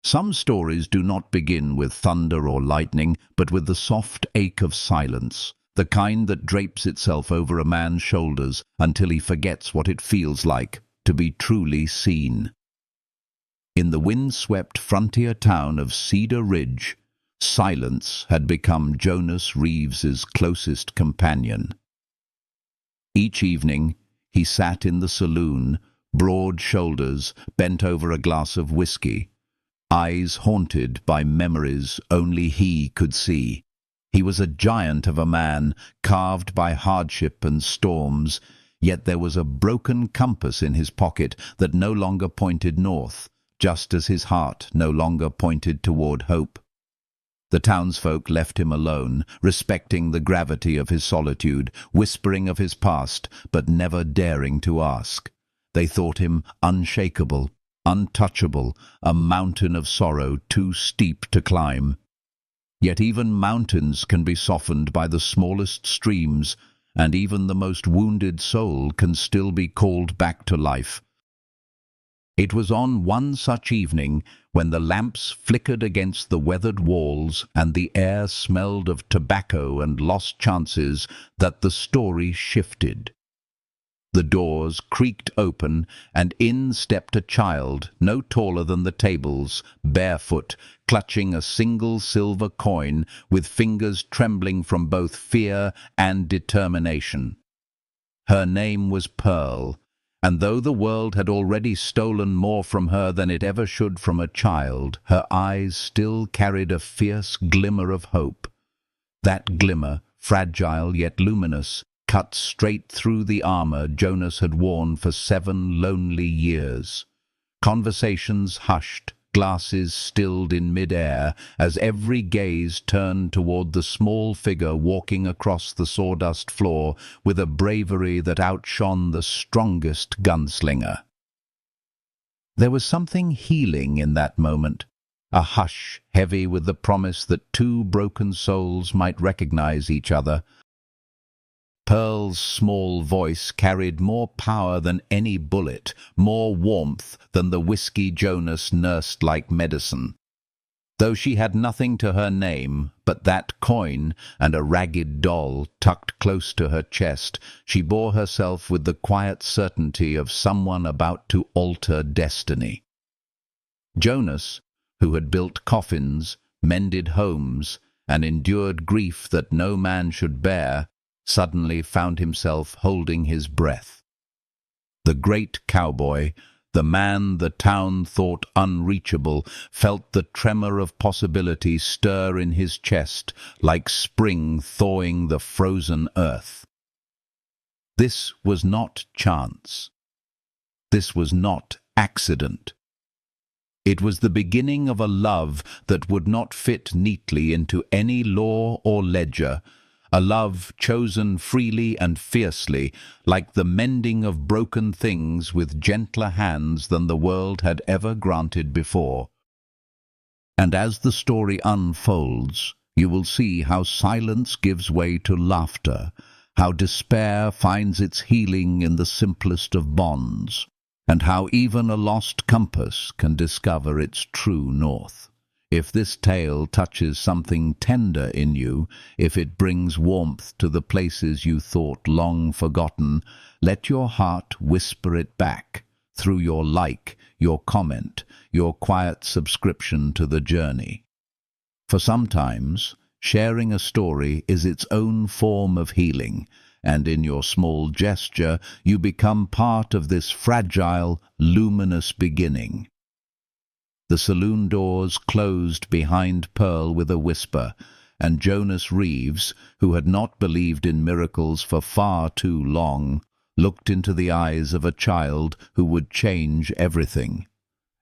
Some stories do not begin with thunder or lightning, but with the soft ache of silence, the kind that drapes itself over a man's shoulders until he forgets what it feels like to be truly seen. In the wind-swept frontier town of Cedar Ridge, silence had become Jonas Reeves's closest companion. Each evening, he sat in the saloon, broad shoulders bent over a glass of whiskey, eyes haunted by memories only he could see. He was a giant of a man, carved by hardship and storms, yet there was a broken compass in his pocket that no longer pointed north, just as his heart no longer pointed toward hope. The townsfolk left him alone, respecting the gravity of his solitude, whispering of his past, but never daring to ask. They thought him unshakable, untouchable, a mountain of sorrow too steep to climb. Yet even mountains can be softened by the smallest streams, and even the most wounded soul can still be called back to life. It was on one such evening, when the lamps flickered against the weathered walls and the air smelled of tobacco and lost chances, that the story shifted. The doors creaked open, and in stepped a child, no taller than the tables, barefoot, clutching a single silver coin, with fingers trembling from both fear and determination. Her name was Pearl, and though the world had already stolen more from her than it ever should from a child, her eyes still carried a fierce glimmer of hope. That glimmer, fragile yet luminous, cut straight through the armor Jonas had worn for 7 lonely years. Conversations hushed, glasses stilled in mid-air, as every gaze turned toward the small figure walking across the sawdust floor with a bravery that outshone the strongest gunslinger. There was something healing in that moment, a hush heavy with the promise that 2 broken souls might recognize each other. Pearl's small voice carried more power than any bullet, more warmth than the whiskey Jonas nursed like medicine. Though she had nothing to her name but that coin and a ragged doll tucked close to her chest, she bore herself with the quiet certainty of someone about to alter destiny. Jonas, who had built coffins, mended homes, and endured grief that no man should bear, suddenly found himself holding his breath. The great cowboy, the man the town thought unreachable, felt the tremor of possibility stir in his chest like spring thawing the frozen earth. This was not chance. This was not accident. It was the beginning of a love that would not fit neatly into any law or ledger, a love chosen freely and fiercely, like the mending of broken things with gentler hands than the world had ever granted before. And as the story unfolds, you will see how silence gives way to laughter, how despair finds its healing in the simplest of bonds, and how even a lost compass can discover its true north. If this tale touches something tender in you, if it brings warmth to the places you thought long forgotten, let your heart whisper it back through your like, your comment, your quiet subscription to the journey. For sometimes, sharing a story is its own form of healing, and in your small gesture you become part of this fragile, luminous beginning. The saloon doors closed behind Pearl with a whisper, and Jonas Reeves, who had not believed in miracles for far too long, looked into the eyes of a child who would change everything.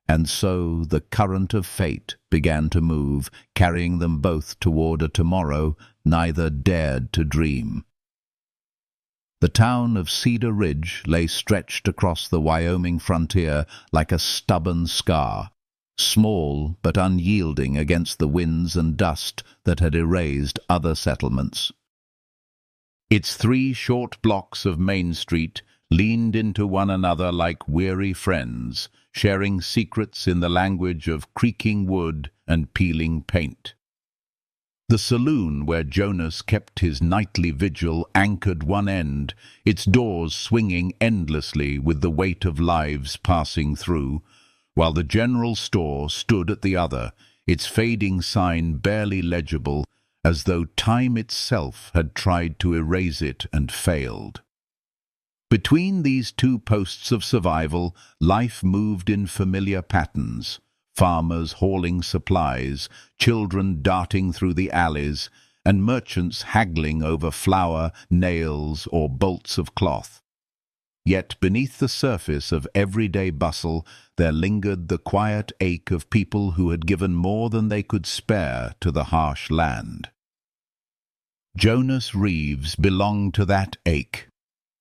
And so the current of fate began to move, carrying them both toward a tomorrow neither dared to dream. The town of Cedar Ridge lay stretched across the Wyoming frontier like a stubborn scar, small but unyielding against the winds and dust that had erased other settlements. Its 3 short blocks of Main Street leaned into one another like weary friends, sharing secrets in the language of creaking wood and peeling paint. The saloon where Jonas kept his nightly vigil anchored one end, its doors swinging endlessly with the weight of lives passing through, while the general store stood at the other, its fading sign barely legible, as though time itself had tried to erase it and failed. Between these two posts of survival, life moved in familiar patterns. Farmers hauling supplies, children darting through the alleys, and merchants haggling over flour, nails, or bolts of cloth. Yet beneath the surface of everyday bustle there lingered the quiet ache of people who had given more than they could spare to the harsh land. Jonas Reeves belonged to that ache.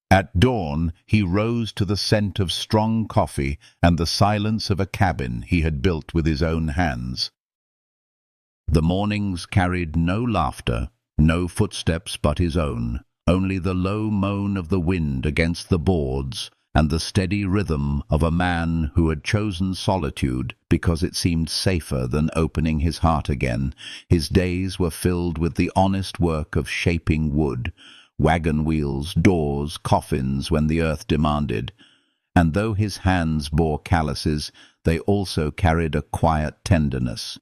At dawn he rose to the scent of strong coffee and the silence of a cabin he had built with his own hands. The mornings carried no laughter, no footsteps but his own, only the low moan of the wind against the boards and the steady rhythm of a man who had chosen solitude because it seemed safer than opening his heart again. His days were filled with the honest work of shaping wood, wagon wheels, doors, coffins when the earth demanded, and though his hands bore calluses, they also carried a quiet tenderness.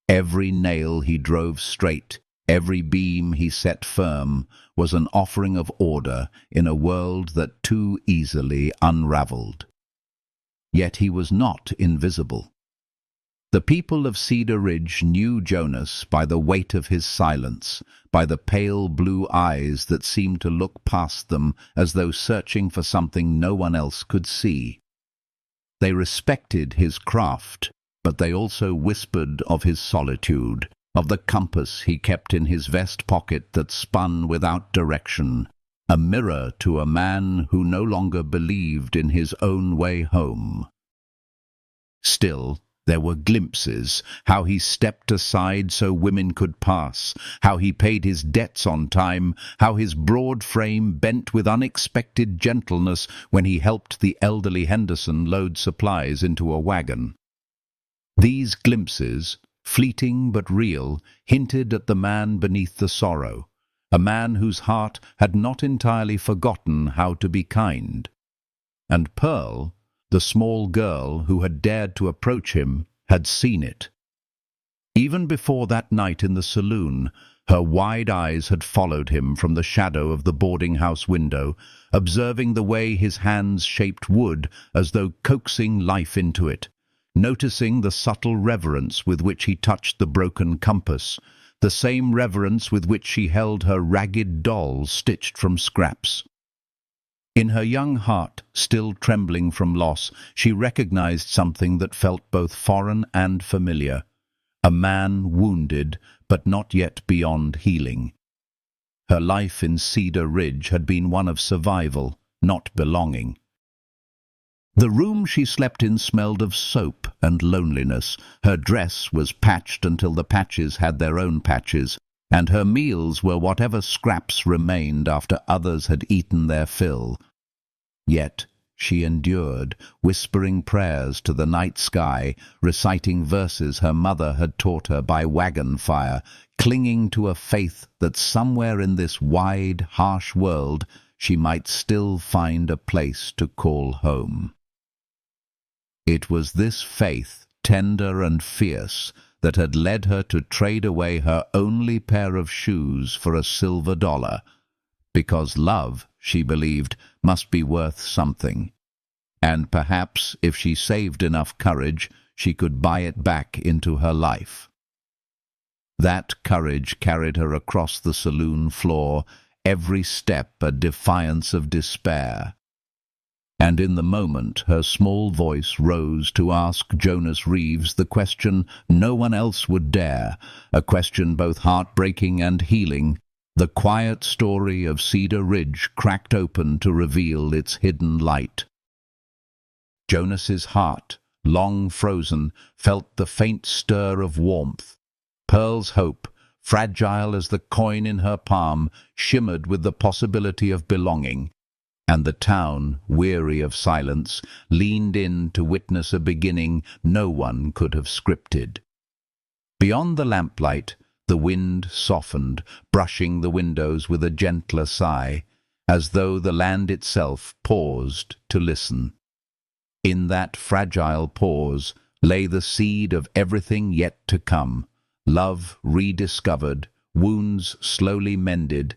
Every nail he drove straight, every beam he set firm, was an offering of order in a world that too easily unraveled. Yet he was not invisible. The people of Cedar Ridge knew Jonas by the weight of his silence, by the pale blue eyes that seemed to look past them as though searching for something no one else could see. They respected his craft, but they also whispered of his solitude, of the compass he kept in his vest pocket that spun without direction, a mirror to a man who no longer believed in his own way home. Still, there were glimpses, how he stepped aside so women could pass, how he paid his debts on time, how his broad frame bent with unexpected gentleness when he helped the elderly Henderson load supplies into a wagon. These glimpses, fleeting but real, hinted at the man beneath the sorrow, a man whose heart had not entirely forgotten how to be kind. And Pearl, the small girl who had dared to approach him, had seen it. Even before that night in the saloon, her wide eyes had followed him from the shadow of the boarding-house window, observing the way his hands shaped wood as though coaxing life into it, noticing the subtle reverence with which he touched the broken compass, the same reverence with which she held her ragged doll stitched from scraps. In her young heart, still trembling from loss, she recognized something that felt both foreign and familiar, a man wounded, but not yet beyond healing. Her life in Cedar Ridge had been one of survival, not belonging. The room she slept in smelled of soap and loneliness. Her dress was patched until the patches had their own patches, and her meals were whatever scraps remained after others had eaten their fill. Yet she endured, whispering prayers to the night sky, reciting verses her mother had taught her by wagon fire, clinging to a faith that somewhere in this wide, harsh world she might still find a place to call home. It was this faith, tender and fierce, that had led her to trade away her only pair of shoes for a $silver, because love, she believed, must be worth something. And perhaps, if she saved enough courage, she could buy it back into her life. That courage carried her across the saloon floor, every step a defiance of despair. And in the moment her small voice rose to ask Jonas Reeves the question no one else would dare, a question both heartbreaking and healing. The quiet story of Cedar Ridge cracked open to reveal its hidden light. Jonas's heart, long frozen, felt the faint stir of warmth. Pearl's hope, fragile as the coin in her palm, shimmered with the possibility of belonging. and the town, weary of silence, leaned in to witness a beginning no one could have scripted. Beyond the lamplight, the wind softened, brushing the windows with a gentler sigh, as though the land itself paused to listen. In that fragile pause lay the seed of everything yet to come, love rediscovered, wounds slowly mended,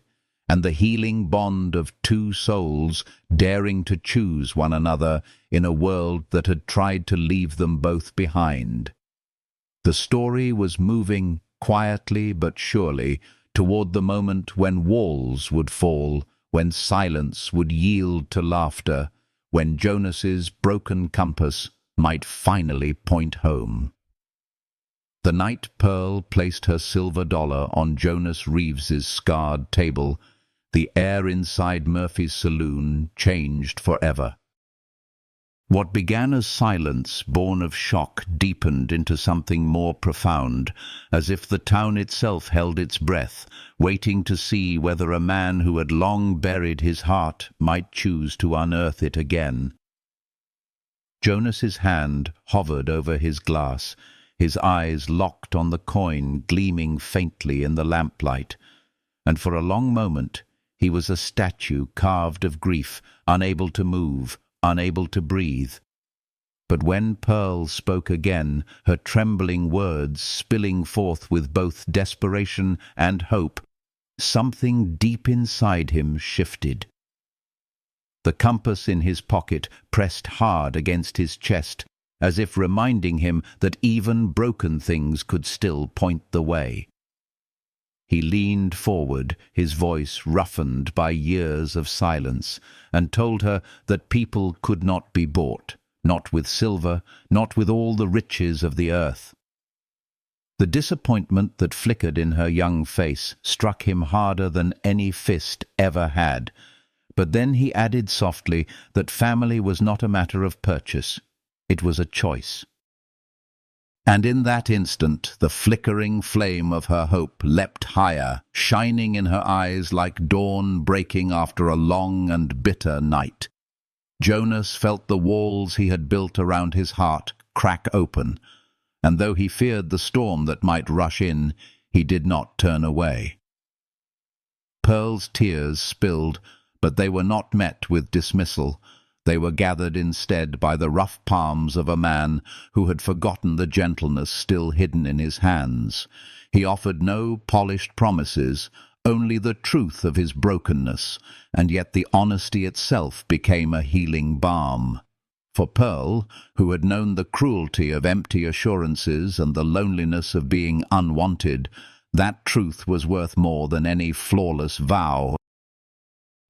and the healing bond of two souls daring to choose one another in a world that had tried to leave them both behind. The story was moving, quietly but surely, toward the moment when walls would fall, when silence would yield to laughter, when Jonas's broken compass might finally point home. The night Pearl placed her silver dollar on Jonas Reeves's scarred table, the air inside Murphy's saloon changed forever. What began as silence, born of shock, deepened into something more profound, as if the town itself held its breath, waiting to see whether a man who had long buried his heart might choose to unearth it again. Jonas's hand hovered over his glass, his eyes locked on the coin gleaming faintly in the lamplight, and for a long moment he was a statue carved of grief, unable to move, unable to breathe. But when Pearl spoke again, her trembling words spilling forth with both desperation and hope, something deep inside him shifted. The compass in his pocket pressed hard against his chest, as if reminding him that even broken things could still point the way. He leaned forward, his voice roughened by years of silence, and told her that people could not be bought, not with silver, not with all the riches of the earth. The disappointment that flickered in her young face struck him harder than any fist ever had, but then he added softly that family was not a matter of purchase, it was a choice. And in that instant the flickering flame of her hope leapt higher, shining in her eyes like dawn breaking after a long and bitter night. Jonas felt the walls he had built around his heart crack open, and though he feared the storm that might rush in, he did not turn away. Pearl's tears spilled, but they were not met with dismissal. They were gathered instead by the rough palms of a man who had forgotten the gentleness still hidden in his hands. He offered no polished promises, only the truth of his brokenness, and yet the honesty itself became a healing balm. For Pearl, who had known the cruelty of empty assurances and the loneliness of being unwanted, that truth was worth more than any flawless vow.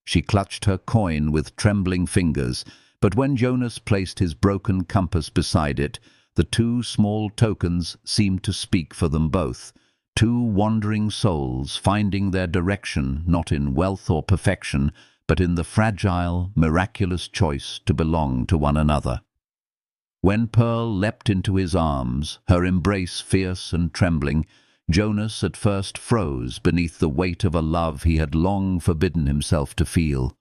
She clutched her coin with trembling fingers, but when Jonas placed his broken compass beside it, the two small tokens seemed to speak for them both, two wandering souls finding their direction not in wealth or perfection, but in the fragile, miraculous choice to belong to one another. When Pearl leapt into his arms, her embrace fierce and trembling, Jonas at first froze beneath the weight of a love he had long forbidden himself to feel.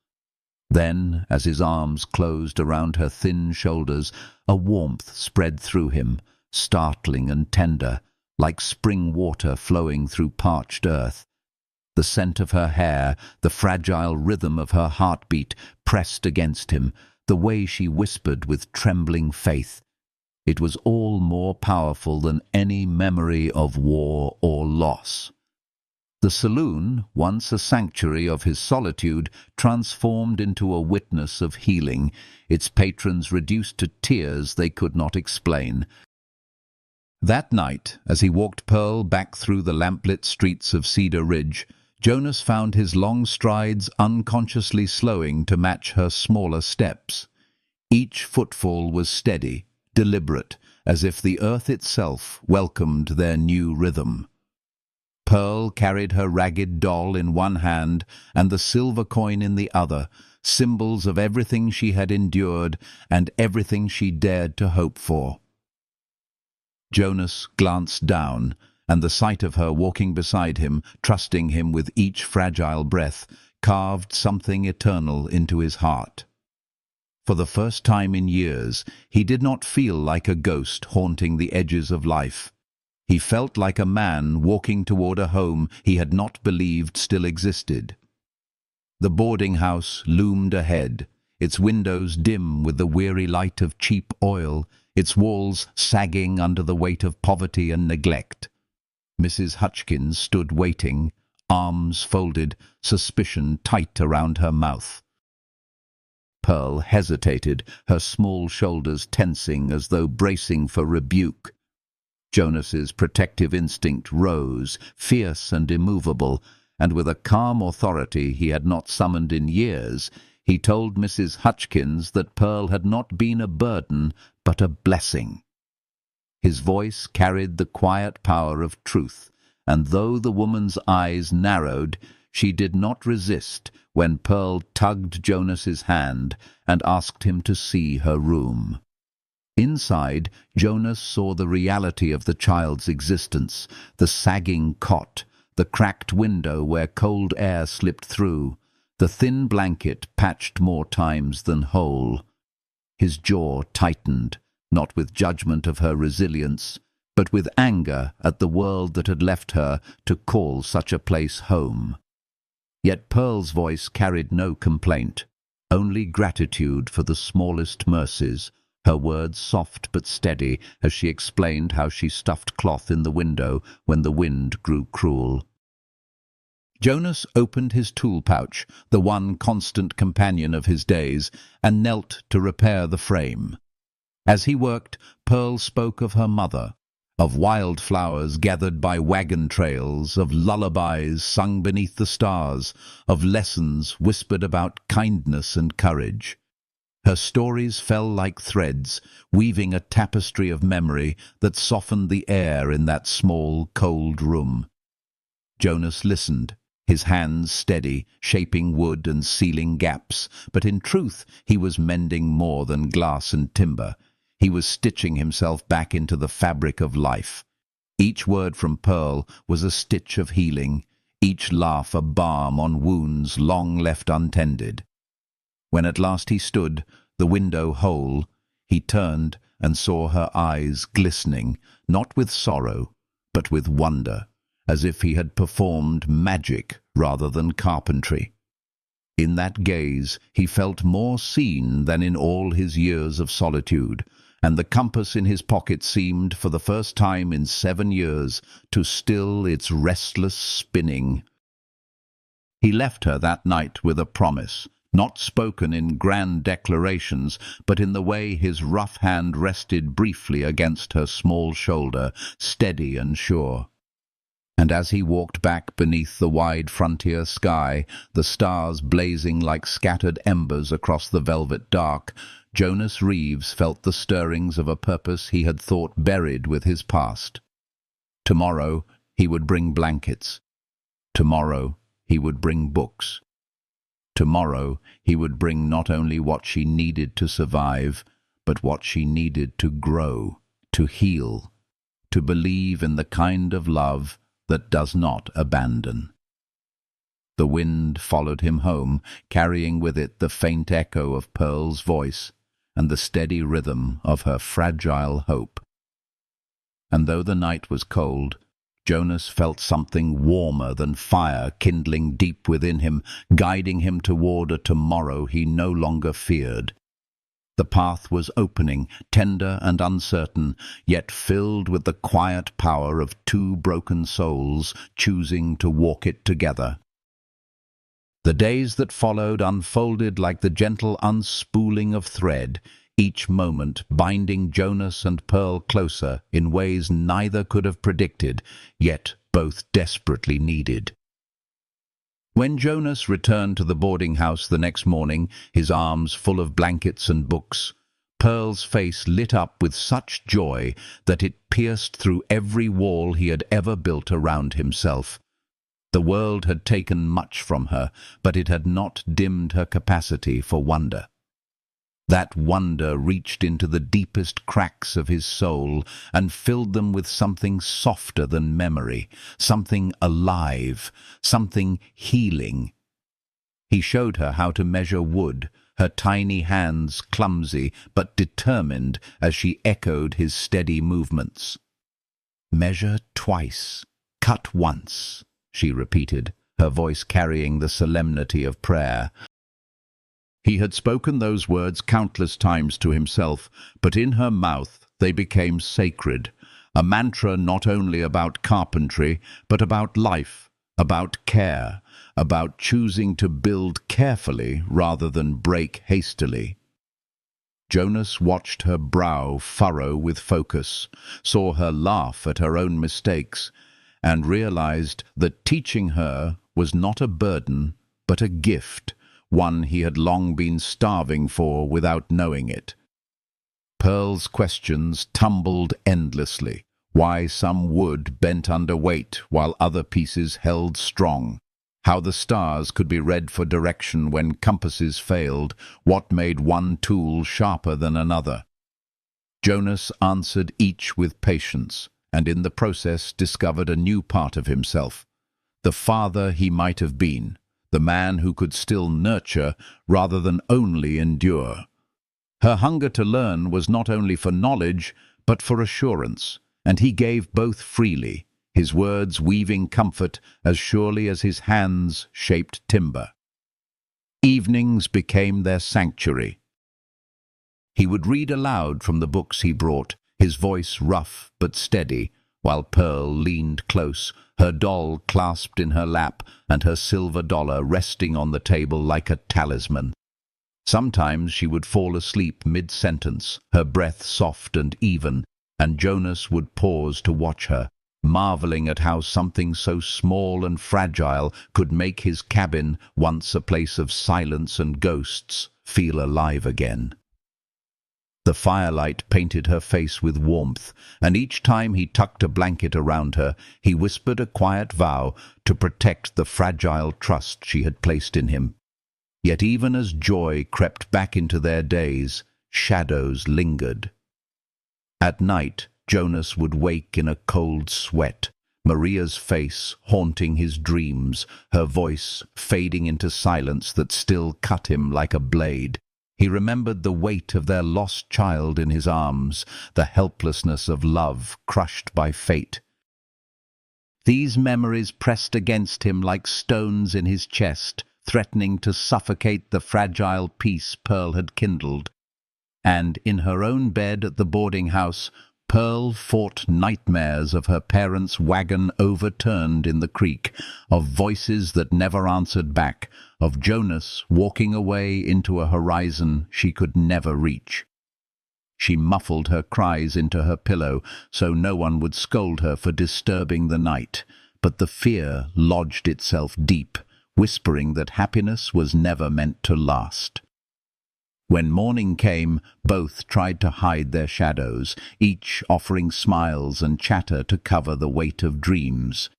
Then, as his arms closed around her thin shoulders, a warmth spread through him, startling and tender, like spring water flowing through parched earth. The scent of her hair, the fragile rhythm of her heartbeat pressed against him, the way she whispered with trembling faith. It was all more powerful than any memory of war or loss. The saloon, once a sanctuary of his solitude, transformed into a witness of healing, its patrons reduced to tears they could not explain. That night, as he walked Pearl back through the lamplit streets of Cedar Ridge, Jonas found his long strides unconsciously slowing to match her smaller steps. Each footfall was steady, deliberate, as if the earth itself welcomed their new rhythm. Pearl carried her ragged doll in one hand and the silver coin in the other, symbols of everything she had endured and everything she dared to hope for. Jonas glanced down, and the sight of her walking beside him, trusting him with each fragile breath, carved something eternal into his heart. For the first time in years, he did not feel like a ghost haunting the edges of life. He felt like a man walking toward a home he had not believed still existed. The boarding house loomed ahead, its windows dim with the weary light of cheap oil, its walls sagging under the weight of poverty and neglect. Mrs. Hutchkins stood waiting, arms folded, suspicion tight around her mouth. Pearl hesitated, her small shoulders tensing as though bracing for rebuke. Jonas's protective instinct rose, fierce and immovable, and with a calm authority he had not summoned in years, he told Mrs. Hutchkins that Pearl had not been a burden, but a blessing. His voice carried the quiet power of truth, and though the woman's eyes narrowed, she did not resist when Pearl tugged Jonas's hand and asked him to see her room. Inside, Jonas saw the reality of the child's existence, the sagging cot, the cracked window where cold air slipped through, the thin blanket patched more times than whole. His jaw tightened, not with judgment of her resilience, but with anger at the world that had left her to call such a place home. Yet Pearl's voice carried no complaint, only gratitude for the smallest mercies, her words soft but steady as she explained how she stuffed cloth in the window when the wind grew cruel. Jonas opened his tool pouch, the one constant companion of his days, and knelt to repair the frame. As he worked, Pearl spoke of her mother, of wildflowers gathered by wagon trails, of lullabies sung beneath the stars, of lessons whispered about kindness and courage. Her stories fell like threads, weaving a tapestry of memory that softened the air in that small, cold room. Jonas listened, his hands steady, shaping wood and sealing gaps, but in truth he was mending more than glass and timber. He was stitching himself back into the fabric of life. Each word from Pearl was a stitch of healing, each laugh a balm on wounds long left untended. When at last he stood, the window whole, he turned and saw her eyes glistening, not with sorrow, but with wonder, as if he had performed magic rather than carpentry. In that gaze he felt more seen than in all his years of solitude, and the compass in his pocket seemed, for the first time in 7 years, to still its restless spinning. He left her that night with a promise, not spoken in grand declarations, but in the way his rough hand rested briefly against her small shoulder, steady and sure. And as he walked back beneath the wide frontier sky, the stars blazing like scattered embers across the velvet dark, Jonas Reeves felt the stirrings of a purpose he had thought buried with his past. Tomorrow he would bring blankets. Tomorrow he would bring books. Tomorrow he would bring not only what she needed to survive, but what she needed to grow, to heal, to believe in the kind of love that does not abandon. The wind followed him home, carrying with it the faint echo of Pearl's voice and the steady rhythm of her fragile hope. And though the night was cold, Jonas felt something warmer than fire kindling deep within him, guiding him toward a tomorrow he no longer feared. The path was opening, tender and uncertain, yet filled with the quiet power of 2 broken souls choosing to walk it together. The days that followed unfolded like the gentle unspooling of thread, each moment binding Jonas and Pearl closer in ways neither could have predicted, yet both desperately needed. When Jonas returned to the boarding house the next morning, his arms full of blankets and books, Pearl's face lit up with such joy that it pierced through every wall he had ever built around himself. The world had taken much from her, but it had not dimmed her capacity for wonder. That wonder reached into the deepest cracks of his soul and filled them with something softer than memory, something alive, something healing. He showed her how to measure wood, her tiny hands clumsy but determined as she echoed his steady movements. "Measure twice, cut once," she repeated, her voice carrying the solemnity of prayer. He had spoken those words countless times to himself, but in her mouth they became sacred, a mantra not only about carpentry, but about life, about care, about choosing to build carefully rather than break hastily. Jonas watched her brow furrow with focus, saw her laugh at her own mistakes, and realized that teaching her was not a burden, but a gift, one he had long been starving for without knowing it. Pearl's questions tumbled endlessly. Why some wood bent under weight while other pieces held strong. How the stars could be read for direction when compasses failed. What made one tool sharper than another. Jonas answered each with patience, and in the process discovered a new part of himself. The father he might have been, the man who could still nurture rather than only endure. Her hunger to learn was not only for knowledge, but for assurance, and he gave both freely, his words weaving comfort as surely as his hands shaped timber. Evenings became their sanctuary. He would read aloud from the books he brought, his voice rough but steady, while Pearl leaned close, her doll clasped in her lap and her silver dollar resting on the table like a talisman. Sometimes she would fall asleep mid-sentence, her breath soft and even, and Jonas would pause to watch her, marveling at how something so small and fragile could make his cabin, once a place of silence and ghosts, feel alive again. The firelight painted her face with warmth, and each time he tucked a blanket around her, he whispered a quiet vow to protect the fragile trust she had placed in him. Yet even as joy crept back into their days, shadows lingered. At night, Jonas would wake in a cold sweat, Maria's face haunting his dreams, her voice fading into silence that still cut him like a blade. He remembered the weight of their lost child in his arms, the helplessness of love crushed by fate. These memories pressed against him like stones in his chest, threatening to suffocate the fragile peace Pearl had kindled. And in her own bed at the boarding house, Pearl fought nightmares of her parents' wagon overturned in the creek, of voices that never answered back, of Jonas walking away into a horizon she could never reach. She muffled her cries into her pillow so no one would scold her for disturbing the night, but the fear lodged itself deep, whispering that happiness was never meant to last. When morning came, both tried to hide their shadows, each offering smiles and chatter to cover the weight of dreams.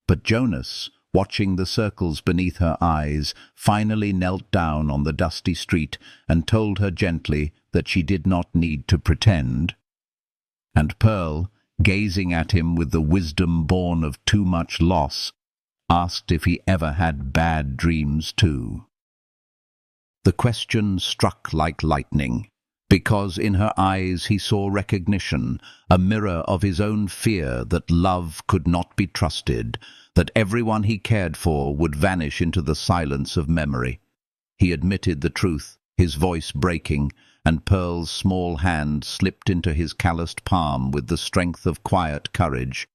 But Jonas, watching the circles beneath her eyes, finally knelt down on the dusty street and told her gently that she did not need to pretend. And Pearl, gazing at him with the wisdom born of too much loss, asked if he ever had bad dreams too. The question struck like lightning, because in her eyes he saw recognition, a mirror of his own fear that love could not be trusted, that everyone he cared for would vanish into the silence of memory. He admitted the truth, his voice breaking, and Pearl's small hand slipped into his calloused palm with the strength of quiet courage.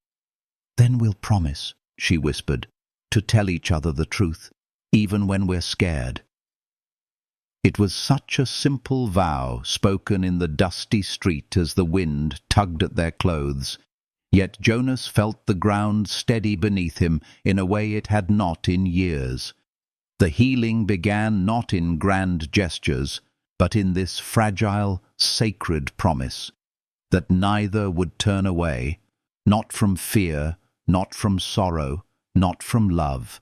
"Then we'll promise," she whispered, "to tell each other the truth, even when we're scared." It was such a simple vow, spoken in the dusty street as the wind tugged at their clothes. Yet Jonas felt the ground steady beneath him in a way it had not in years. The healing began not in grand gestures, but in this fragile, sacred promise, that neither would turn away, not from fear, not from sorrow, not from love.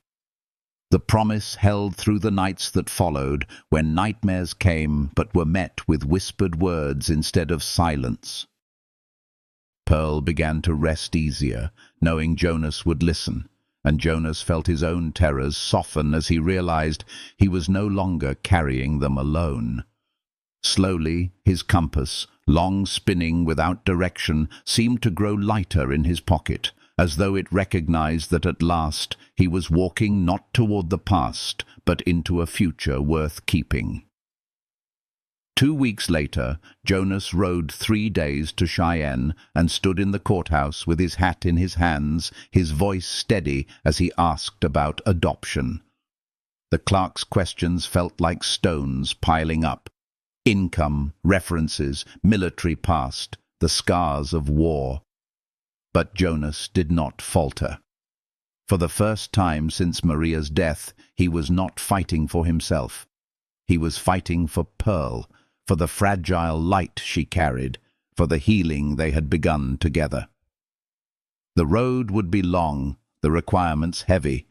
The promise held through the nights that followed, when nightmares came but were met with whispered words instead of silence. Pearl began to rest easier, knowing Jonas would listen, and Jonas felt his own terrors soften as he realized he was no longer carrying them alone. Slowly, his compass, long spinning without direction, seemed to grow lighter in his pocket, as though it recognized that at last he was walking not toward the past, but into a future worth keeping. 2 weeks later, Jonas rode 3 days to Cheyenne and stood in the courthouse with his hat in his hands, his voice steady as he asked about adoption. The clerk's questions felt like stones piling up. Income, references, military past, the scars of war. But Jonas did not falter. For the first time since Maria's death, he was not fighting for himself. He was fighting for Pearl, for the fragile light she carried, for the healing they had begun together. The road would be long, the requirements heavy,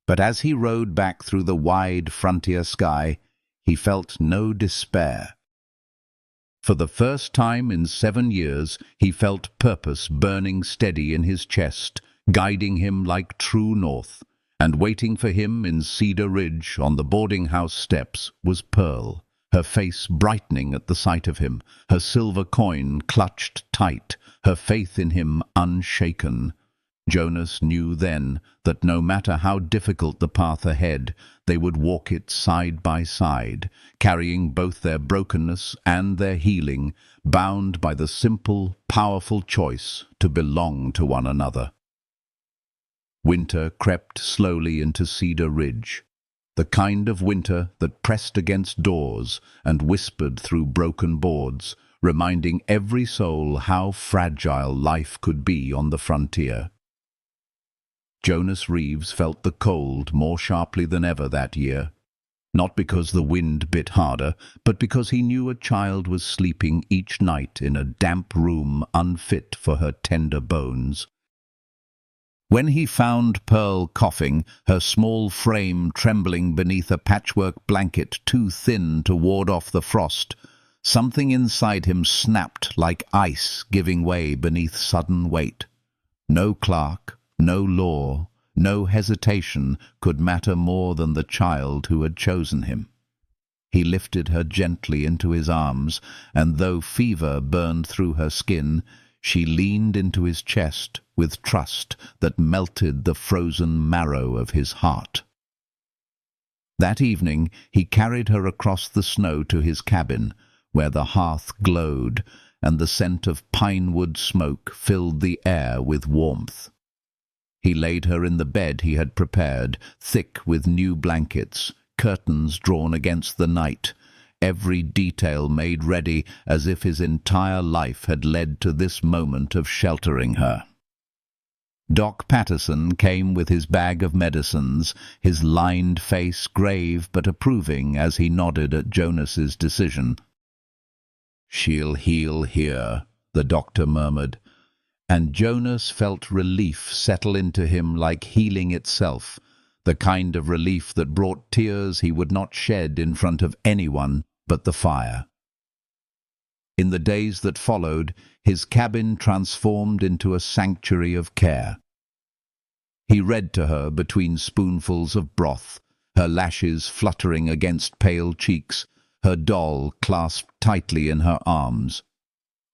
but as he rode back through the wide frontier sky, he felt no despair. For the first time in 7 years, he felt purpose burning steady in his chest, guiding him like true north, and waiting for him in Cedar Ridge on the boarding house steps was Pearl, her face brightening at the sight of him, her silver coin clutched tight, her faith in him unshaken. Jonas knew then that no matter how difficult the path ahead, they would walk it side by side, carrying both their brokenness and their healing, bound by the simple, powerful choice to belong to one another. Winter crept slowly into Cedar Ridge, the kind of winter that pressed against doors and whispered through broken boards, reminding every soul how fragile life could be on the frontier. Jonas Reeves felt the cold more sharply than ever that year, not because the wind bit harder, but because he knew a child was sleeping each night in a damp room unfit for her tender bones. When he found Pearl coughing, her small frame trembling beneath a patchwork blanket too thin to ward off the frost, something inside him snapped like ice giving way beneath sudden weight. No clerk, no law, no hesitation could matter more than the child who had chosen him. He lifted her gently into his arms, and though fever burned through her skin, she leaned into his chest with trust that melted the frozen marrow of his heart. That evening he carried her across the snow to his cabin, where the hearth glowed and the scent of pine-wood smoke filled the air with warmth. He laid her in the bed he had prepared, thick with new blankets, curtains drawn against the night, every detail made ready as if his entire life had led to this moment of sheltering her. Doc Patterson came with his bag of medicines, his lined face grave but approving as he nodded at Jonas's decision. "She'll heal here," the doctor murmured, and Jonas felt relief settle into him like healing itself, the kind of relief that brought tears he would not shed in front of anyone but the fire. In the days that followed, his cabin transformed into a sanctuary of care. He read to her between spoonfuls of broth, her lashes fluttering against pale cheeks, her doll clasped tightly in her arms.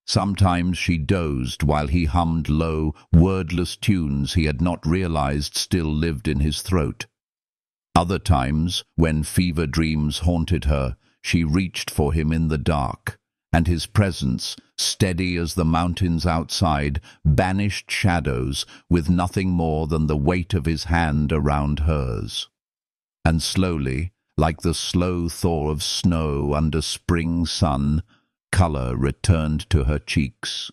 Sometimes she dozed while he hummed low, wordless tunes he had not realized still lived in his throat. Other times, when fever dreams haunted her, she reached for him in the dark, and his presence, steady as the mountains outside, banished shadows with nothing more than the weight of his hand around hers. And slowly, like the slow thaw of snow under spring sun, color returned to her cheeks,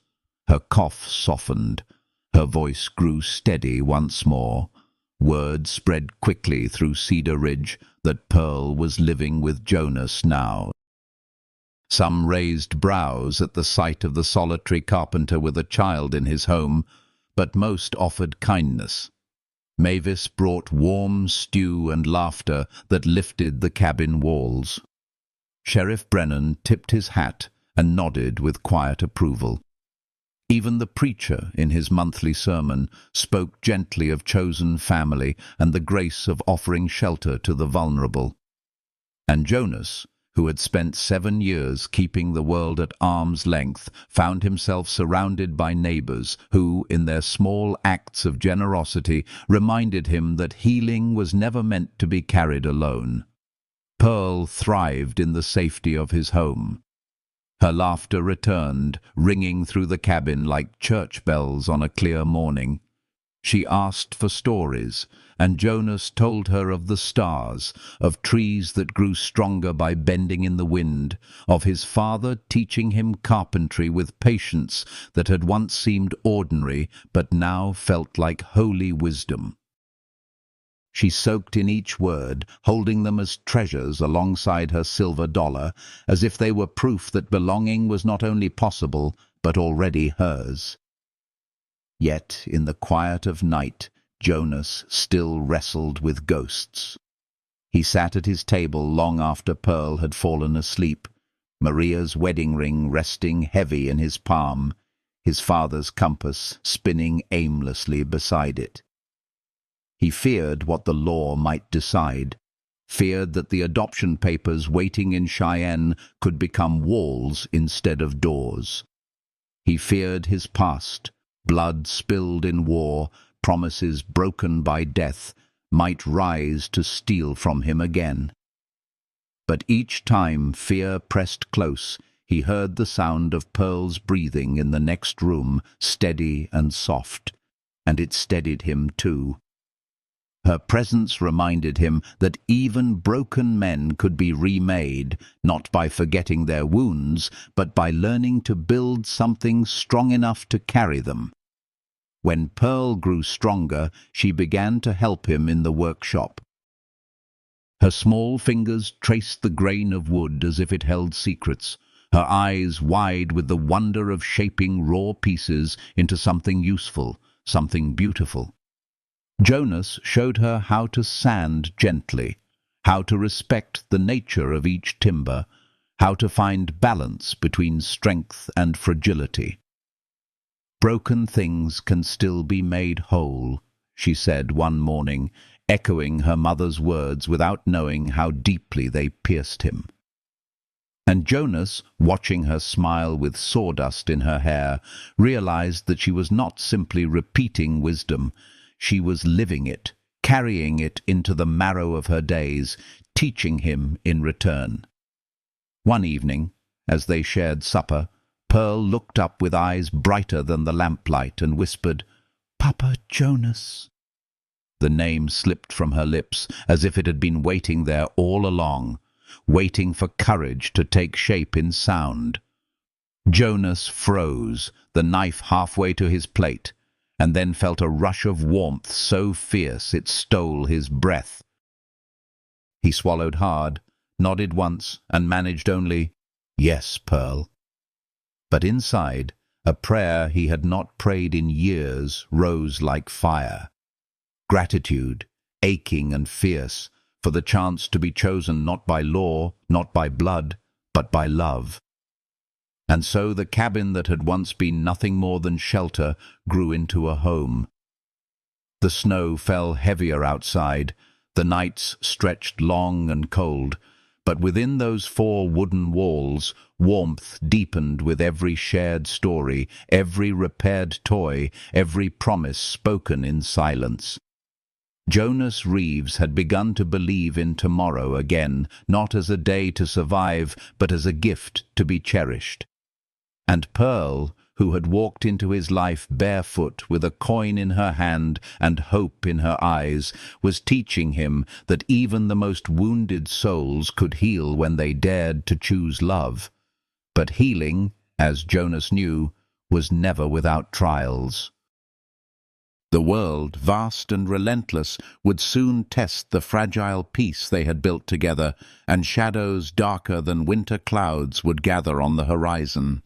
her cough softened, her voice grew steady once more. Word spread quickly through Cedar Ridge that Pearl was living with Jonas now. Some raised brows at the sight of the solitary carpenter with a child in his home, but most offered kindness. Mavis brought warm stew and laughter that lifted the cabin walls. Sheriff Brennan tipped his hat and nodded with quiet approval. Even the preacher, in his monthly sermon, spoke gently of chosen family and the grace of offering shelter to the vulnerable. And Jonas, who had spent 7 years keeping the world at arm's length, found himself surrounded by neighbors who, in their small acts of generosity, reminded him that healing was never meant to be carried alone. Pearl thrived in the safety of his home. Her laughter returned, ringing through the cabin like church bells on a clear morning. She asked for stories, and Jonas told her of the stars, of trees that grew stronger by bending in the wind, of his father teaching him carpentry with patience that had once seemed ordinary but now felt like holy wisdom. She soaked in each word, holding them as treasures alongside her silver dollar, as if they were proof that belonging was not only possible, but already hers. Yet, in the quiet of night, Jonas still wrestled with ghosts. He sat at his table long after Pearl had fallen asleep, Maria's wedding ring resting heavy in his palm, his father's compass spinning aimlessly beside it. He feared what the law might decide, feared that the adoption papers waiting in Cheyenne could become walls instead of doors. He feared his past, blood spilled in war, promises broken by death, might rise to steal from him again. But each time fear pressed close, he heard the sound of Pearl's breathing in the next room, steady and soft, and it steadied him too. Her presence reminded him that even broken men could be remade, not by forgetting their wounds, but by learning to build something strong enough to carry them. When Pearl grew stronger, she began to help him in the workshop. Her small fingers traced the grain of wood as if it held secrets, her eyes wide with the wonder of shaping raw pieces into something useful, something beautiful. Jonas showed her how to sand gently, how to respect the nature of each timber, how to find balance between strength and fragility. "Broken things can still be made whole," she said one morning, echoing her mother's words without knowing how deeply they pierced him. And Jonas, watching her smile with sawdust in her hair, realized that she was not simply repeating wisdom. She was living it, carrying it into the marrow of her days, teaching him in return. One evening, as they shared supper, Pearl looked up with eyes brighter than the lamplight and whispered, "Papa Jonas." The name slipped from her lips as if it had been waiting there all along, waiting for courage to take shape in sound. Jonas froze, the knife halfway to his plate, and then felt a rush of warmth so fierce it stole his breath. He swallowed hard, nodded once, and managed only, "Yes, Pearl." But inside, a prayer he had not prayed in years rose like fire. Gratitude, aching and fierce, for the chance to be chosen not by law, not by blood, but by love. And so the cabin that had once been nothing more than shelter grew into a home. The snow fell heavier outside, the nights stretched long and cold, but within those 4 wooden walls, warmth deepened with every shared story, every repaired toy, every promise spoken in silence. Jonas Reeves had begun to believe in tomorrow again, not as a day to survive, but as a gift to be cherished. And Pearl, who had walked into his life barefoot with a coin in her hand and hope in her eyes, was teaching him that even the most wounded souls could heal when they dared to choose love. But healing, as Jonas knew, was never without trials. The world, vast and relentless, would soon test the fragile peace they had built together, and shadows darker than winter clouds would gather on the horizon.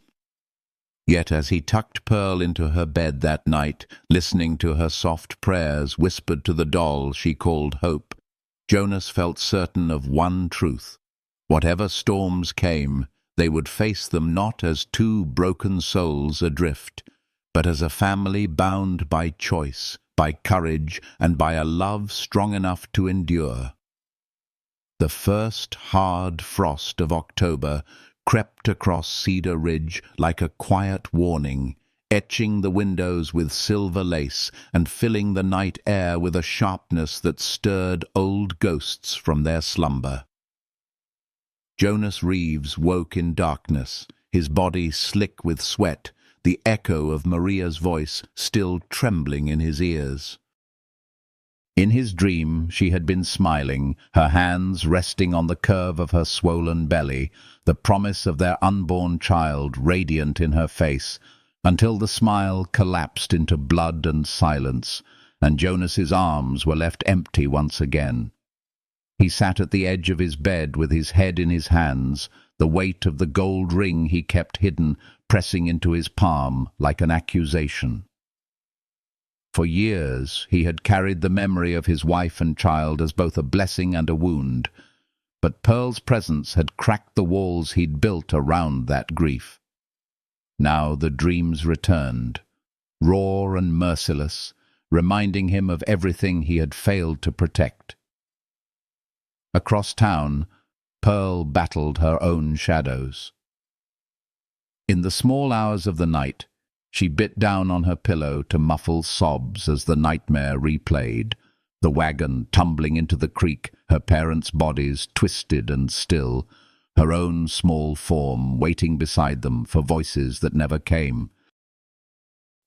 Yet as he tucked Pearl into her bed that night, listening to her soft prayers whispered to the doll she called Hope, Jonas felt certain of one truth. Whatever storms came, they would face them not as 2 broken souls adrift, but as a family bound by choice, by courage, and by a love strong enough to endure. The first hard frost of October crept across Cedar Ridge like a quiet warning, etching the windows with silver lace and filling the night air with a sharpness that stirred old ghosts from their slumber. Jonas Reeves woke in darkness, his body slick with sweat, the echo of Maria's voice still trembling in his ears. In his dream she had been smiling, her hands resting on the curve of her swollen belly, the promise of their unborn child radiant in her face, until the smile collapsed into blood and silence, and Jonas's arms were left empty once again. He sat at the edge of his bed with his head in his hands, the weight of the gold ring he kept hidden pressing into his palm like an accusation. For years he had carried the memory of his wife and child as both a blessing and a wound, but Pearl's presence had cracked the walls he'd built around that grief. Now the dreams returned, raw and merciless, reminding him of everything he had failed to protect. Across town, Pearl battled her own shadows. In the small hours of the night, she bit down on her pillow to muffle sobs as the nightmare replayed, the wagon tumbling into the creek, her parents' bodies twisted and still, her own small form waiting beside them for voices that never came.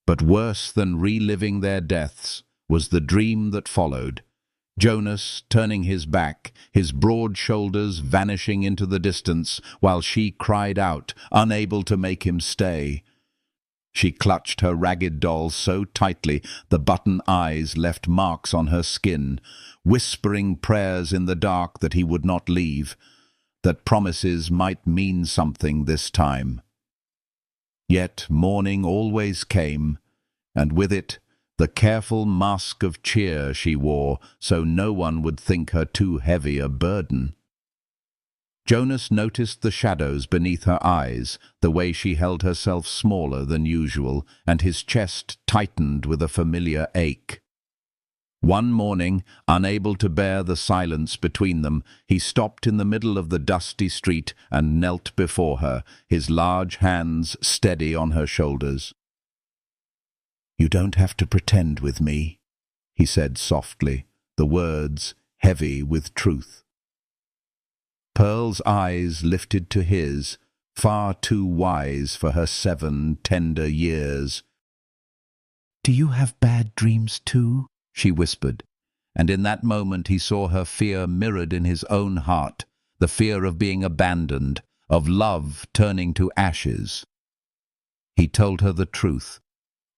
But worse than reliving their deaths was the dream that followed. Jonas turning his back, his broad shoulders vanishing into the distance, while she cried out, unable to make him stay. She clutched her ragged doll so tightly the button eyes left marks on her skin, whispering prayers in the dark that he would not leave, that promises might mean something this time. Yet morning always came, and with it the careful mask of cheer she wore so no one would think her too heavy a burden. Jonas noticed the shadows beneath her eyes, the way she held herself smaller than usual, and his chest tightened with a familiar ache. One morning, unable to bear the silence between them, he stopped in the middle of the dusty street and knelt before her, his large hands steady on her shoulders. "You don't have to pretend with me," he said softly, the words heavy with truth. Pearl's eyes lifted to his, far too wise for her 7 tender years. "Do you have bad dreams too?" she whispered, and in that moment he saw her fear mirrored in his own heart, the fear of being abandoned, of love turning to ashes. He told her the truth,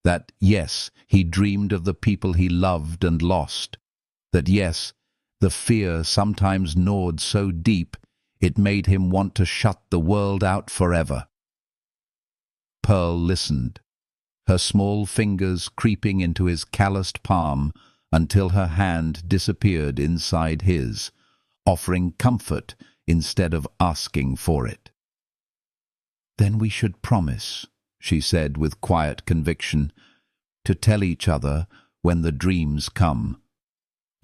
that yes, he dreamed of the people he loved and lost, that yes, the fear sometimes gnawed so deep it made him want to shut the world out forever. Pearl listened, her small fingers creeping into his calloused palm until her hand disappeared inside his, offering comfort instead of asking for it. "Then we should promise," she said with quiet conviction, "to tell each other when the dreams come,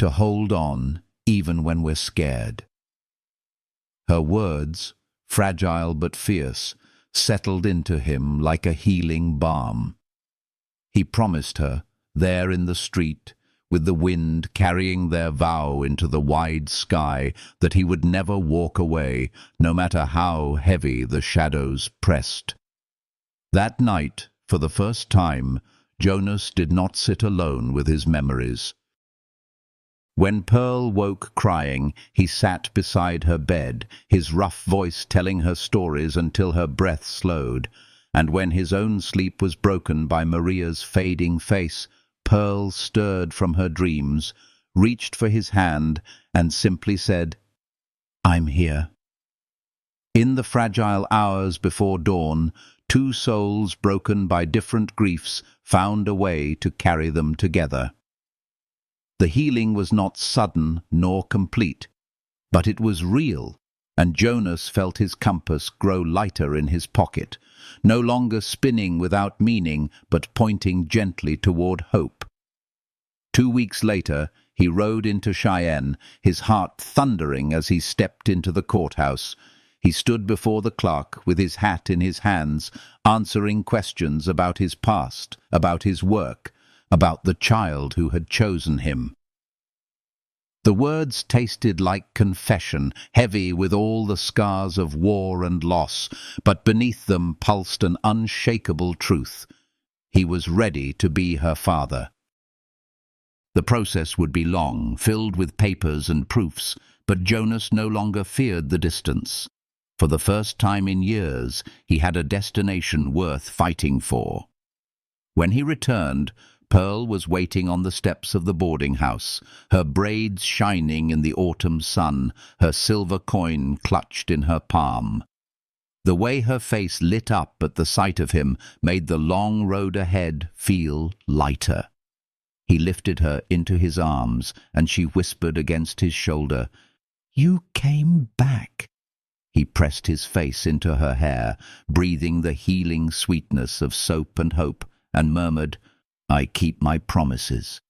to hold on even when we're scared." Her words, fragile but fierce, settled into him like a healing balm. He promised her, there in the street, with the wind carrying their vow into the wide sky, that he would never walk away, no matter how heavy the shadows pressed. That night, for the first time, Jonas did not sit alone with his memories. When Pearl woke crying, he sat beside her bed, his rough voice telling her stories until her breath slowed, and when his own sleep was broken by Maria's fading face, Pearl stirred from her dreams, reached for his hand, and simply said, "I'm here." In the fragile hours before dawn, 2 souls broken by different griefs found a way to carry them together. The healing was not sudden nor complete, but it was real, and Jonas felt his compass grow lighter in his pocket, no longer spinning without meaning, but pointing gently toward hope. 2 weeks later, he rode into Cheyenne, his heart thundering as he stepped into the courthouse. He stood before the clerk with his hat in his hands, answering questions about his past, about his work, about the child who had chosen him. The words tasted like confession, heavy with all the scars of war and loss, but beneath them pulsed an unshakable truth. He was ready to be her father. The process would be long, filled with papers and proofs, but Jonas no longer feared the distance. For the first time in years, he had a destination worth fighting for. When he returned, Pearl was waiting on the steps of the boarding house, her braids shining in the autumn sun, her silver coin clutched in her palm. The way her face lit up at the sight of him made the long road ahead feel lighter. He lifted her into his arms, and she whispered against his shoulder, "You came back." He pressed his face into her hair, breathing the healing sweetness of soap and hope, and murmured, "I keep my promises."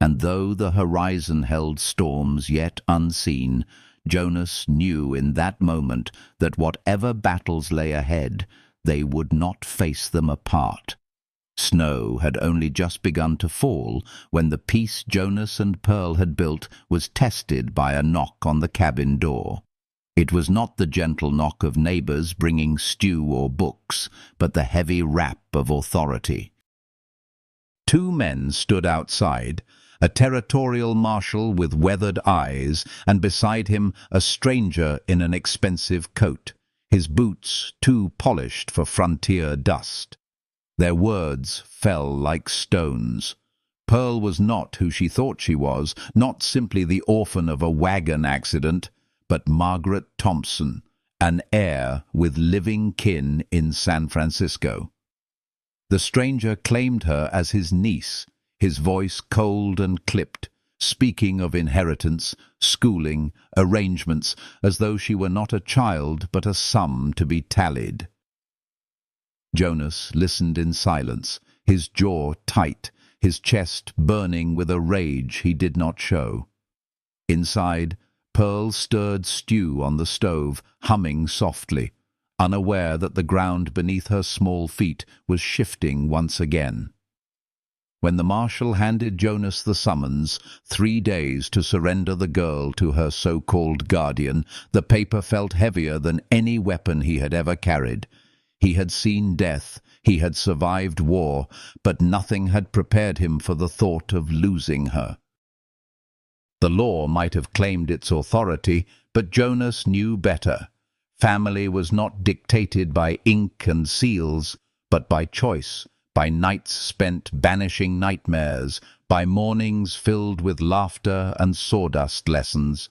And though the horizon held storms yet unseen, Jonas knew in that moment that whatever battles lay ahead, they would not face them apart. Snow had only just begun to fall when the peace Jonas and Pearl had built was tested by a knock on the cabin door. It was not the gentle knock of neighbors bringing stew or books, but the heavy rap of authority. 2 men stood outside, a territorial marshal with weathered eyes, and beside him a stranger in an expensive coat, his boots too polished for frontier dust. Their words fell like stones. Pearl was not who she thought she was, not simply the orphan of a wagon accident, but Margaret Thompson, an heir with living kin in San Francisco. The stranger claimed her as his niece, his voice cold and clipped, speaking of inheritance, schooling, arrangements, as though she were not a child but a sum to be tallied. Jonas listened in silence, his jaw tight, his chest burning with a rage he did not show. Inside, Pearl stirred stew on the stove, humming softly, unaware that the ground beneath her small feet was shifting once again. When the marshal handed Jonas the summons, 3 days to surrender the girl to her so-called guardian, the paper felt heavier than any weapon he had ever carried. He had seen death, he had survived war, but nothing had prepared him for the thought of losing her. The law might have claimed its authority, but Jonas knew better. Family was not dictated by ink and seals, but by choice, by nights spent banishing nightmares, by mornings filled with laughter and sawdust lessons.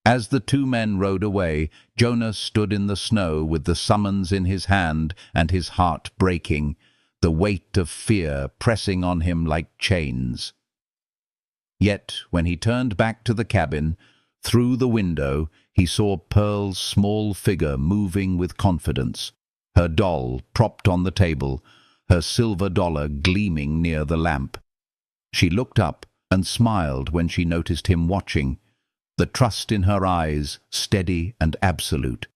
As the 2 men rode away, Jonas stood in the snow with the summons in his hand and his heart breaking, the weight of fear pressing on him like chains. Yet, when he turned back to the cabin, through the window, he saw Pearl's small figure moving with confidence, her doll propped on the table, her silver dollar gleaming near the lamp. She looked up and smiled when she noticed him watching, the trust in her eyes steady and absolute.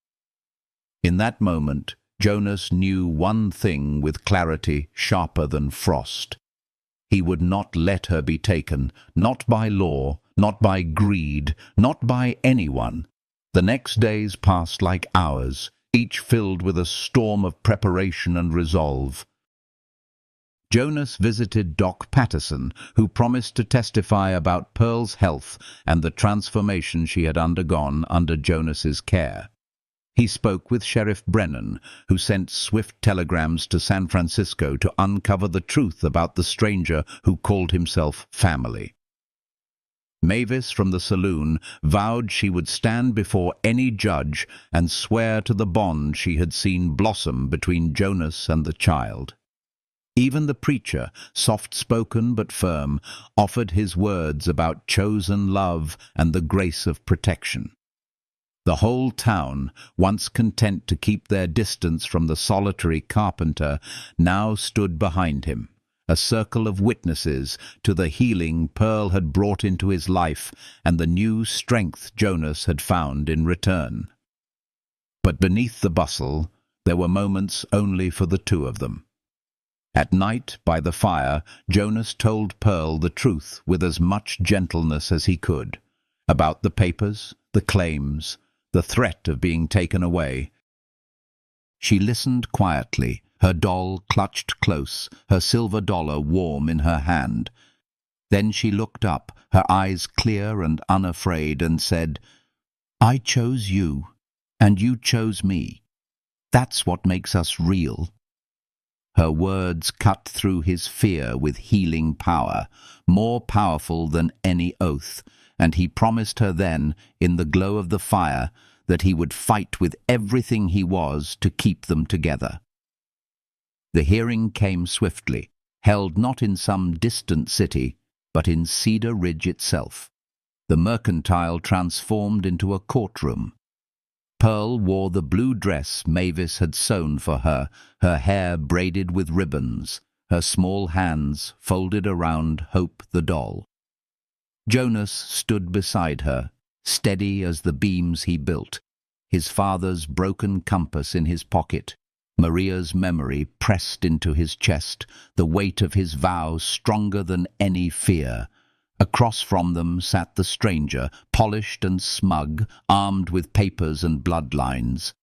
In that moment, Jonas knew one thing with clarity sharper than frost. He would not let her be taken, not by law, not by greed, not by anyone. The next days passed like hours, each filled with a storm of preparation and resolve. Jonas visited Doc Patterson, who promised to testify about Pearl's health and the transformation she had undergone under Jonas's care. He spoke with Sheriff Brennan, who sent swift telegrams to San Francisco to uncover the truth about the stranger who called himself family. Mavis from the saloon vowed she would stand before any judge and swear to the bond she had seen blossom between Jonas and the child. Even the preacher, soft-spoken but firm, offered his words about chosen love and the grace of protection. The whole town, once content to keep their distance from the solitary carpenter, now stood behind him, a circle of witnesses to the healing Pearl had brought into his life and the new strength Jonas had found in return. But beneath the bustle, there were moments only for the two of them. At night, by the fire, Jonas told Pearl the truth with as much gentleness as he could, about the papers, the claims, the threat of being taken away. She listened quietly, her doll clutched close, her silver dollar warm in her hand. Then she looked up, her eyes clear and unafraid, and said, "I chose you, and you chose me. That's what makes us real." Her words cut through his fear with healing power, more powerful than any oath, and he promised her then, in the glow of the fire, that he would fight with everything he was to keep them together. The hearing came swiftly, held not in some distant city, but in Cedar Ridge itself. The mercantile transformed into a courtroom. Pearl wore the blue dress Mavis had sewn for her, her hair braided with ribbons, her small hands folded around Hope the doll. Jonas stood beside her, steady as the beams he built, his father's broken compass in his pocket, Maria's memory pressed into his chest, the weight of his vow stronger than any fear. Across from them sat the stranger, polished and smug, armed with papers and bloodlines.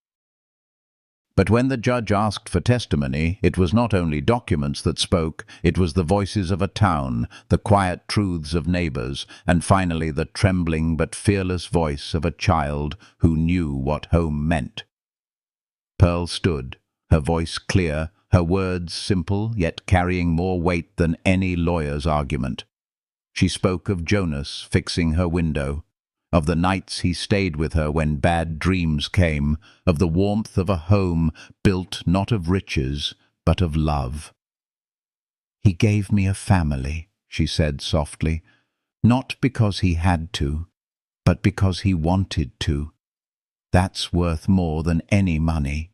But when the judge asked for testimony, it was not only documents that spoke, it was the voices of a town, the quiet truths of neighbors, and finally the trembling but fearless voice of a child who knew what home meant. Pearl stood, her voice clear, her words simple, yet carrying more weight than any lawyer's argument. She spoke of Jonas fixing her window, of the nights he stayed with her when bad dreams came, of the warmth of a home built not of riches, but of love. "He gave me a family," she said softly, "not because he had to, but because he wanted to. That's worth more than any money."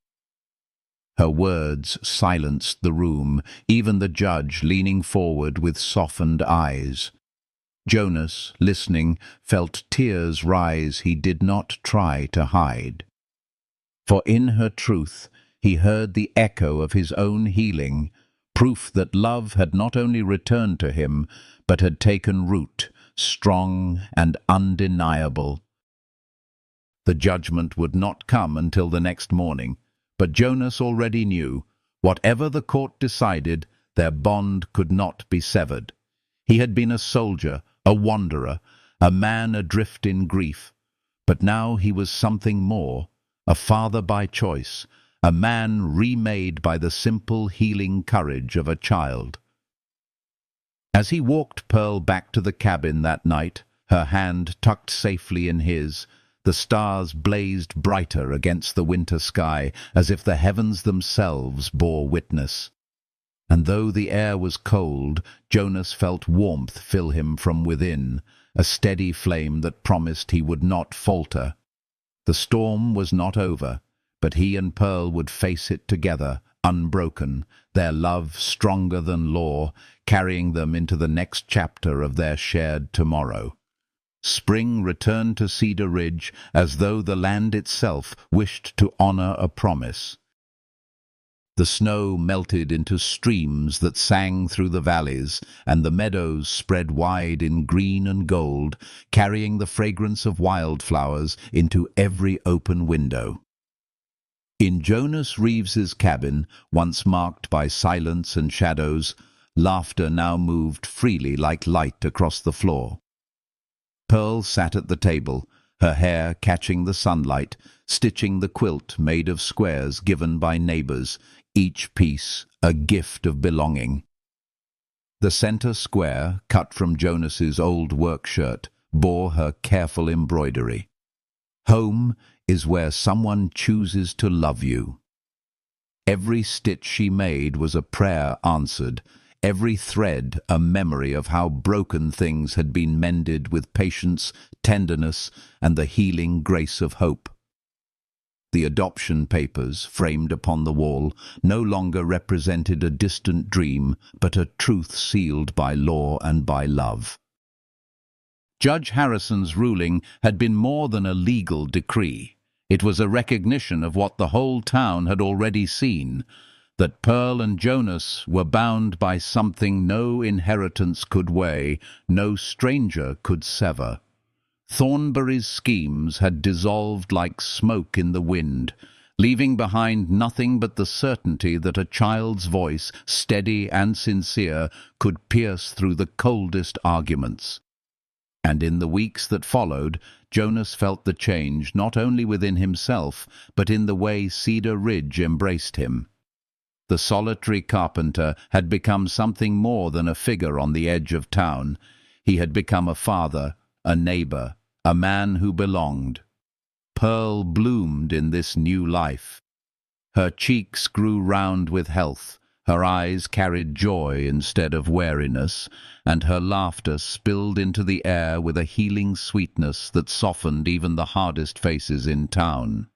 Her words silenced the room, even the judge leaning forward with softened eyes. Jonas, listening, felt tears rise he did not try to hide. For in her truth he heard the echo of his own healing, proof that love had not only returned to him, but had taken root, strong and undeniable. The judgment would not come until the next morning, but Jonas already knew, whatever the court decided, their bond could not be severed. He had been a soldier, a wanderer, a man adrift in grief, but now he was something more, a father by choice, a man remade by the simple healing courage of a child. As he walked Pearl back to the cabin that night, her hand tucked safely in his, the stars blazed brighter against the winter sky, as if the heavens themselves bore witness. And though the air was cold, Jonas felt warmth fill him from within, a steady flame that promised he would not falter. The storm was not over, but he and Pearl would face it together, unbroken, their love stronger than law, carrying them into the next chapter of their shared tomorrow. Spring returned to Cedar Ridge as though the land itself wished to honor a promise. The snow melted into streams that sang through the valleys, and the meadows spread wide in green and gold, carrying the fragrance of wildflowers into every open window. In Jonas Reeves's cabin, once marked by silence and shadows, laughter now moved freely like light across the floor. Pearl sat at the table, her hair catching the sunlight, stitching the quilt made of squares given by neighbors, each piece a gift of belonging. The center square, cut from Jonas's old work shirt, bore her careful embroidery. "Home is where someone chooses to love you." Every stitch she made was a prayer answered, every thread a memory of how broken things had been mended with patience, tenderness, and the healing grace of hope. The adoption papers, framed upon the wall, no longer represented a distant dream, but a truth sealed by law and by love. Judge Harrison's ruling had been more than a legal decree. It was a recognition of what the whole town had already seen, that Pearl and Jonas were bound by something no inheritance could weigh, no stranger could sever. Thornbury's schemes had dissolved like smoke in the wind, leaving behind nothing but the certainty that a child's voice, steady and sincere, could pierce through the coldest arguments. And in the weeks that followed, Jonas felt the change not only within himself, but in the way Cedar Ridge embraced him. The solitary carpenter had become something more than a figure on the edge of town. He had become a father, a neighbor, a man who belonged. Pearl bloomed in this new life. Her cheeks grew round with health, her eyes carried joy instead of weariness, and her laughter spilled into the air with a healing sweetness that softened even the hardest faces in town.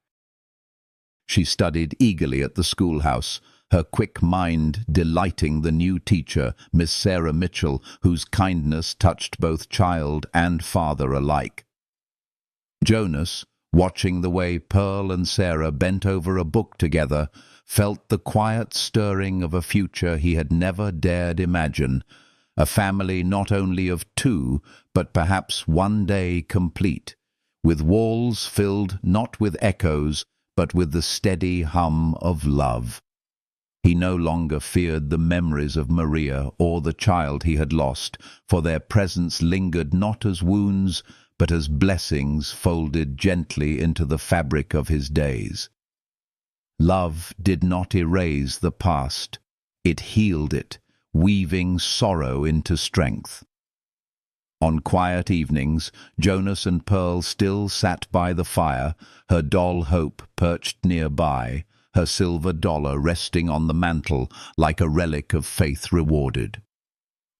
She studied eagerly at the schoolhouse, her quick mind delighting the new teacher, Miss Sarah Mitchell, whose kindness touched both child and father alike. Jonas, watching the way Pearl and Sarah bent over a book together, felt the quiet stirring of a future he had never dared imagine, a family not only of two, but perhaps one day complete, with walls filled not with echoes, but with the steady hum of love. He no longer feared the memories of Maria or the child he had lost, for their presence lingered not as wounds, but as blessings folded gently into the fabric of his days. Love did not erase the past, it healed it, weaving sorrow into strength. On quiet evenings, Jonas and Pearl still sat by the fire, her doll Hope perched nearby, her silver dollar resting on the mantel like a relic of faith rewarded.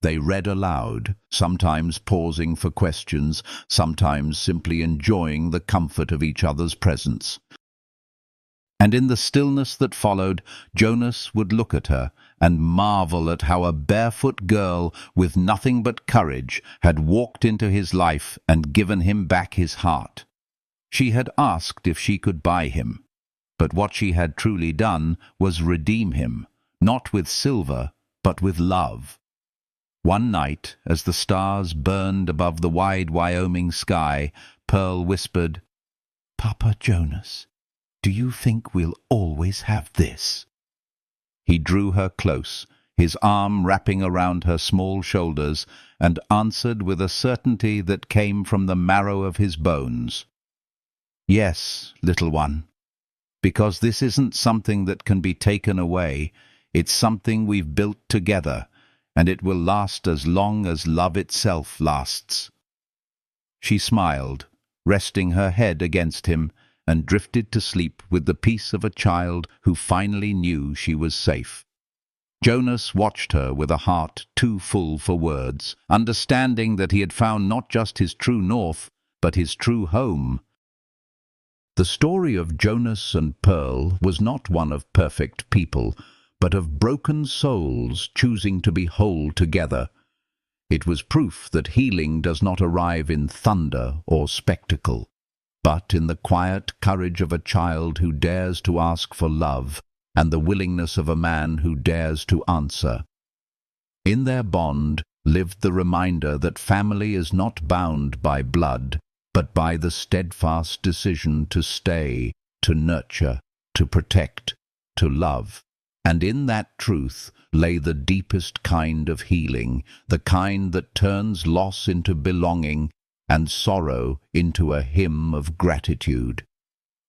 They read aloud, sometimes pausing for questions, sometimes simply enjoying the comfort of each other's presence. And in the stillness that followed, Jonas would look at her and marvel at how a barefoot girl with nothing but courage had walked into his life and given him back his heart. She had asked if she could buy him, but what she had truly done was redeem him, not with silver, but with love. One night, as the stars burned above the wide Wyoming sky, Pearl whispered, "Papa Jonas, do you think we'll always have this?" He drew her close, his arm wrapping around her small shoulders, and answered with a certainty that came from the marrow of his bones. "Yes, little one, because this isn't something that can be taken away. It's something we've built together, and it will last as long as love itself lasts." She smiled, resting her head against him, and drifted to sleep with the peace of a child who finally knew she was safe. Jonas watched her with a heart too full for words, understanding that he had found not just his true north, but his true home. The story of Jonas and Pearl was not one of perfect people, but of broken souls choosing to be whole together. It was proof that healing does not arrive in thunder or spectacle, but in the quiet courage of a child who dares to ask for love, and the willingness of a man who dares to answer. In their bond lived the reminder that family is not bound by blood, but by the steadfast decision to stay, to nurture, to protect, to love. And in that truth lay the deepest kind of healing, the kind that turns loss into belonging and sorrow into a hymn of gratitude.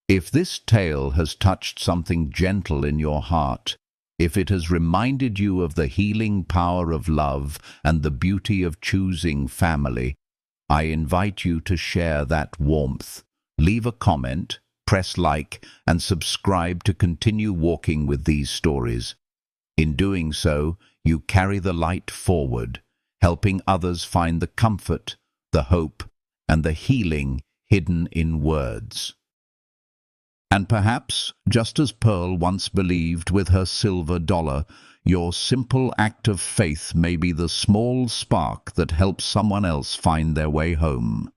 If this tale has touched something gentle in your heart, if it has reminded you of the healing power of love and the beauty of choosing family, I invite you to share that warmth. Leave a comment, press like, and subscribe to continue walking with these stories. In doing so, you carry the light forward, helping others find the comfort, the hope, and the healing hidden in words. And perhaps, just as Pearl once believed with her silver dollar, your simple act of faith may be the small spark that helps someone else find their way home.